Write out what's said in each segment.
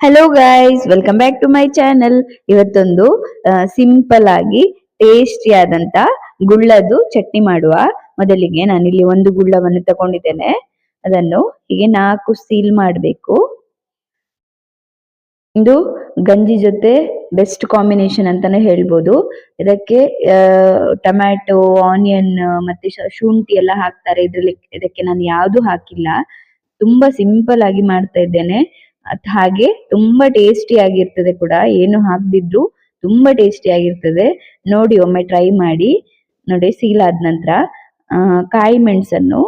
Hello guys, welcome back to my channel. ಇವತ್ತೊಂದು simple ಆಗಿ tasty ಆದಂತ ಗುಳ್ಳದು ಚಟ್ನಿ ಮಾಡುವ. ಮೊದಲಿಗೆ ನಾನಿಲ್ಲಿ ಒಂದು ಗುಳ್ಳವನ್ನು ತಗೊಂಡಿದ್ದೇನೆ. ಅದನ್ನು ಹೀಗೆ 4 ಸೀಲ್ ಮಾಡಬೇಕು. ಇದು ಗಂಜಿ ಜೊತೆ ಬೆಸ್ಟ್ ಕಾಂಬಿನೇಷನ್ ಅಂತಾನೆ ಹೇಳ್ಬೋದು. ಇದಕ್ಕೆ ಟೊಮ್ಯಾಟೊ, ಆನಿಯನ್ ಮತ್ತೆ ಶುಂಠಿ ಎಲ್ಲ ಹಾಕ್ತಾರೆ. ಇದಕ್ಕೆ ನಾನು ಯಾವುದು ಹಾಕಿಲ್ಲ. ತುಂಬಾ ಸಿಂಪಲ್ ಆಗಿ ಮಾಡ್ತಾ ಇದ್ದೇನೆ. ಹಾಗೆ ತುಂಬಾ ಟೇಸ್ಟಿ ಆಗಿರ್ತದೆ ಕೂಡ, ಏನು ಹಾಕ್ದಿದ್ರು ತುಂಬಾ ಟೇಸ್ಟಿ ಆಗಿರ್ತದೆ. ನೋಡಿ, ಒಮ್ಮೆ ಟ್ರೈ ಮಾಡಿ ನೋಡಿ. ಸೀಲ್ ಆದ ನಂತರ ಕಾಯಿ ಮೆಣಸನ್ನು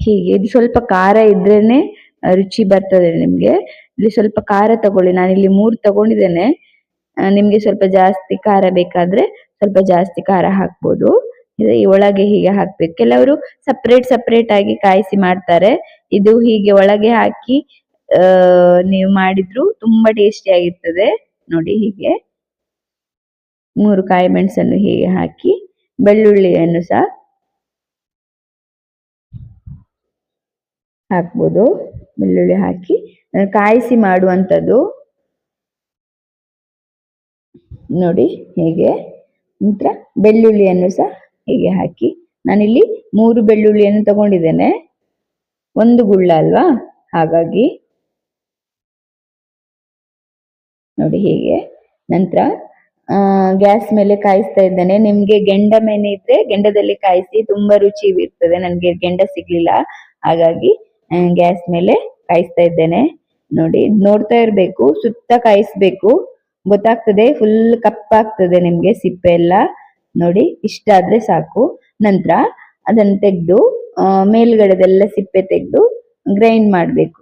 ಹೀಗೆ, ಇದು ಸ್ವಲ್ಪ ಖಾರ ಇದ್ರೇನೆ ರುಚಿ ಬರ್ತದೆ ನಿಮ್ಗೆ. ಇಲ್ಲಿ ಸ್ವಲ್ಪ ಖಾರ ತಗೊಳ್ಳಿ, ನಾನಿಲ್ಲಿ 3 ತಗೊಂಡಿದ್ದೇನೆ. ನಿಮ್ಗೆ ಸ್ವಲ್ಪ ಜಾಸ್ತಿ ಖಾರ ಬೇಕಾದ್ರೆ ಸ್ವಲ್ಪ ಜಾಸ್ತಿ ಖಾರ ಹಾಕ್ಬೋದು. ಈ ಒಳಗೆ ಹೀಗೆ ಹಾಕ್ಬೇಕು. ಕೆಲವರು ಸಪರೇಟ್ ಸಪರೇಟ್ ಆಗಿ ಕಾಯಿಸಿ ಮಾಡ್ತಾರೆ. ಇದು ಹೀಗೆ ಒಳಗೆ ಹಾಕಿ ನೀವು ಮಾಡಿದ್ರು ತುಂಬಾ ಟೇಸ್ಟಿ ಆಗಿರ್ತದೆ. ನೋಡಿ, ಹೀಗೆ 3 ಕಾಯಿ ಮೆಣಸನ್ನು ಹೀಗೆ ಹಾಕಿ, ಬೆಳ್ಳುಳ್ಳಿಯನ್ನು ಸಹ ಹಾಕ್ಬೋದು. ಬೆಳ್ಳುಳ್ಳಿ ಹಾಕಿ ಕಾಯಿಸಿ ಮಾಡುವಂಥದ್ದು. ನೋಡಿ, ಹೀಗೆ ನಂತರ ಬೆಳ್ಳುಳ್ಳಿಯನ್ನು ಸಹ ಹೀಗೆ ಹಾಕಿ. ನಾನಿಲ್ಲಿ 3 ಬೆಳ್ಳುಳ್ಳಿಯನ್ನು ತಗೊಂಡಿದ್ದೇನೆ, ಒಂದು ಗುಳ್ಳ ಅಲ್ವಾ, ಹಾಗಾಗಿ ನೋಡಿ ಹೀಗೆ. ನಂತರ ಗ್ಯಾಸ್ ಮೇಲೆ ಕಾಯಿಸ್ತಾ ಇದ್ದೇನೆ. ನಿಮ್ಗೆ ಗೆಂಡ ಮೇನೆ ಇದ್ರೆ ಗೆಂಡದಲ್ಲಿ ಕಾಯಿಸಿ, ತುಂಬಾ ರುಚಿ ಇರ್ತದೆ. ನನ್ಗೆ ಗೆಂಡ ಸಿಗ್ಲಿಲ್ಲ, ಹಾಗಾಗಿ ಗ್ಯಾಸ್ ಮೇಲೆ ಕಾಯಿಸ್ತಾ ಇದ್ದೇನೆ. ನೋಡಿ, ನೋಡ್ತಾ ಇರ್ಬೇಕು, ಸುತ್ತ ಕಾಯಿಸ್ಬೇಕು, ಗೊತ್ತಾಗ್ತದೆ. ಫುಲ್ ಕಪ್ಪಾಗ್ತದೆ ನಿಮ್ಗೆ ಸಿಪ್ಪೆ ಎಲ್ಲ. ನೋಡಿ, ಇಷ್ಟ ಆದ್ರೆ ಸಾಕು. ನಂತರ ಅದನ್ನು ತೆಗೆದು ಮೇಲ್ಗಡೆದೆಲ್ಲ ಸಿಪ್ಪೆ ತೆಗೆದು ಗ್ರೈಂಡ್ ಮಾಡಬೇಕು.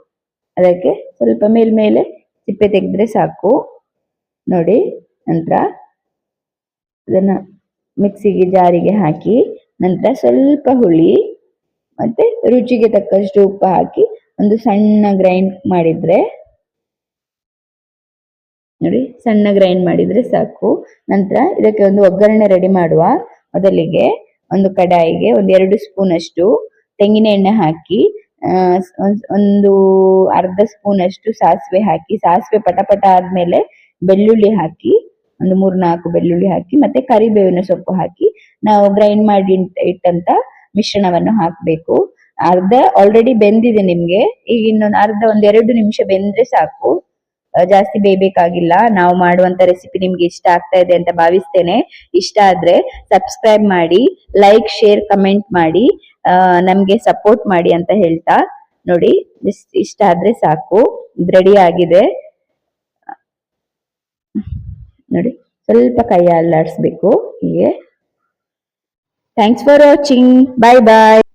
ಅದಕ್ಕೆ ಸ್ವಲ್ಪ ಮೇಲ್ಮೇಲೆ ಸಿಪ್ಪೆ ತೆಗೆದ್ರೆ ಸಾಕು. ನೋಡಿ, ನಂತರ ಅದನ್ನ ಮಿಕ್ಸಿಗೆ ಜಾರಿಗೆ ಹಾಕಿ, ನಂತರ ಸ್ವಲ್ಪ ಹುಳಿ ಮತ್ತೆ ರುಚಿಗೆ ತಕ್ಕಷ್ಟು ಉಪ್ಪು ಹಾಕಿ ಒಂದು ಸಣ್ಣ ಗ್ರೈಂಡ್ ಮಾಡಿದ್ರೆ, ನೋಡಿ ಸಣ್ಣ ಗ್ರೈಂಡ್ ಮಾಡಿದ್ರೆ ಸಾಕು. ನಂತರ ಇದಕ್ಕೆ ಒಂದು ಒಗ್ಗರಣೆ ರೆಡಿ ಮಾಡುವ. ಮೊದಲಿಗೆ ಒಂದು ಕಡಾಯಿಗೆ 2 ಸ್ಪೂನ್ ಅಷ್ಟು ತೆಂಗಿನ ಎಣ್ಣೆ ಹಾಕಿ, ಒಂದು ಅರ್ಧ ಸ್ಪೂನ್ ಅಷ್ಟು ಸಾಸಿವೆ ಹಾಕಿ, ಸಾಸಿವೆ ಪಟಪಟ ಆದ್ಮೇಲೆ ಬೆಳ್ಳುಳ್ಳಿ ಹಾಕಿ, ಒಂದು 3-4 ಬೆಳ್ಳುಳ್ಳಿ ಹಾಕಿ, ಮತ್ತೆ ಕರಿಬೇವಿನ ಸೊಪ್ಪು ಹಾಕಿ ನಾವು ಗ್ರೈಂಡ್ ಮಾಡಿ ಇಟ್ಟಂತ ಮಿಶ್ರಣವನ್ನು ಹಾಕಬೇಕು. ಅರ್ಧ ಆಲ್ರೆಡಿ ಬೆಂದಿದೆ ನಿಮ್ಗೆ. ಈಗ ಇನ್ನೊಂದು ಅರ್ಧ 1-2 ನಿಮಿಷ ಬೆಂದ್ರೆ ಸಾಕು, ಜಾಸ್ತಿ ಬೇಯಬೇಕಾಗಿಲ್ಲ. ನಾವು ಮಾಡುವಂತ ರೆಸಿಪಿ ನಿಮ್ಗೆ ಇಷ್ಟ ಆಗ್ತಾ ಇದೆ ಅಂತ ಭಾವಿಸ್ತೇನೆ. ಇಷ್ಟ ಆದ್ರೆ ಸಬ್ಸ್ಕ್ರೈಬ್ ಮಾಡಿ, ಲೈಕ್, ಶೇರ್, ಕಮೆಂಟ್ ಮಾಡಿ ನಮ್ಗೆ ಸಪೋರ್ಟ್ ಮಾಡಿ ಅಂತ ಹೇಳ್ತಾ, ನೋಡಿ ಇಷ್ಟ ಆದ್ರೆ ಸಾಕು, ರೆಡಿ ಆಗಿದೆ. ನೋಡಿ, ಸ್ವಲ್ಪ ಕೈ ಅಲ್ಲಾಡಿಸ್ಬೇಕು ಹೀಗೆ. Thanks for watching. Bye bye.